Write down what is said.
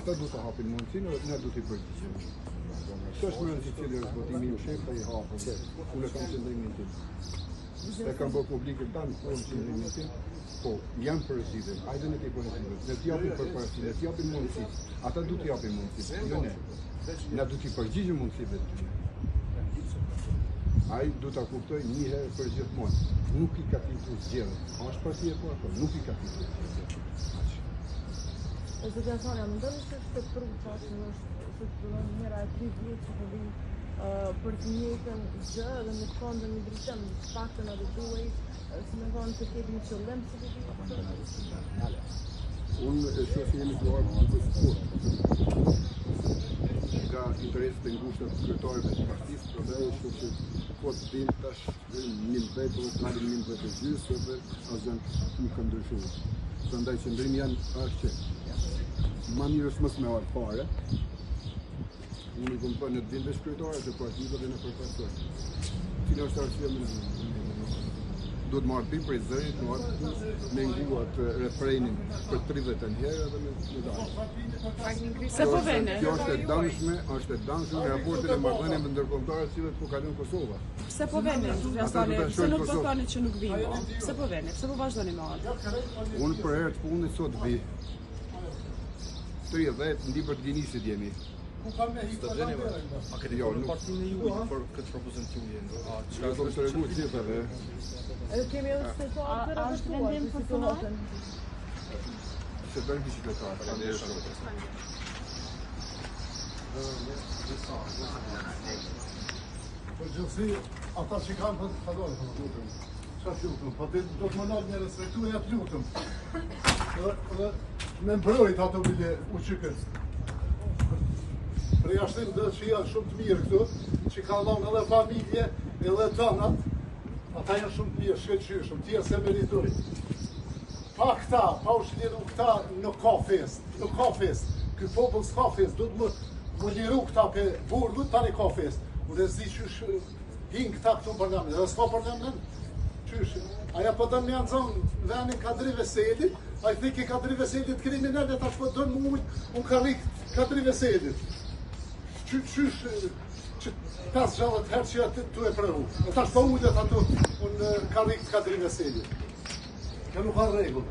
ata du të hapin mundësinë, ne du t'i përgjigjemi. Kjo është më rëndësi cili është votimi ju shefta i hapën. Unë kam qëndrimin tim. E kam bërë publikën tanë, unë qëndrimin tim, po janë përësive, ajde në t'i përësive, ne t'japin përparësi, ne t'japin mundësi, ata du t'japin mundësi, jo ne. Ne du t'i përgjigjemi mundësive të tyre. Ai du t'a kuptoj një herë për gjithmonë. Nuk i ka fitu zgjedhjet. A është partia po apo nuk i ka fitu zgjedhjet. Zotja Sonja, mendoni se është për çfarë është fillon njëra e 3 vjet që po vinë për të njëjtën gjë dhe në fund një ndryshim, paktën edhe duhej, si më thonë se kemi një qëllim si të Unë e shoh se jemi duar të sport. Nga intereset e ngushta të kryetarëve të partisë, prandaj e shoh se po të vinë tash një vetë ose dalin një vetë gjysë dhe asgjë nuk ka ndryshuar. Prandaj qëndrimi janë është që ma mirë është mos me orë fare. Unë i kom për në të vinë veç kryetarët e partive dhe në përfaqësues. Cila është arsye më duhet marrë pimë për i zërit, me nguat refrenin për 30 herë dhe me dalë. Se po vene? Kjo është e dëmshme në raportin e marrëdhënieve me ndërkombëtare të cilat po kalon Kosova. Pse po vene? Pse nuk po thoni që nuk vinë? Pse po vene? Pse po vazhdoni me atë? Unë për herë të fundit sot vi. 30 ndi për të gjinisit jemi. Të vjeni vërë, a këtë jo, partinë e juaj për këtë propozim të uje? Që do të regu të gjithave. Kemi edhe situatë të është vendim për punën? Se të rëndi qytetarë, ka dhe shumë. Për gjithësi, ata që kanë për të kalorë, për të lutëm. Qatë lutëm, po do të më nalë një respektu e atë lutëm. Dhe me mbrojt ato bile u qykës. Për jashtim dhe që janë shumë të mirë këtu, që kanë lanë edhe familje, edhe tënat, ata janë shumë të mirë, shkëqyshëm, tjerë se meritojnë. Pa këta, pa u shliru këta, nuk ka fest, nuk ka fest. Ky popull s'ka fest, du të më liru këta pe burgut, tani ka fest. U dhe zi qysh hinë këta këtu në parlamentin, dhe s'ka parlamentin, qysh. Aja po dënë me janë zonë venin Kadri Veselit, a i thiki Kadri Veselit kriminalet, tash po dënë mu unë Kadri Veselit. Qysh që 5-6 herë që jatë të e prëru. E tash po ujdet ato unë karrik të Kadri Veselit. Kjo nuk ka regull.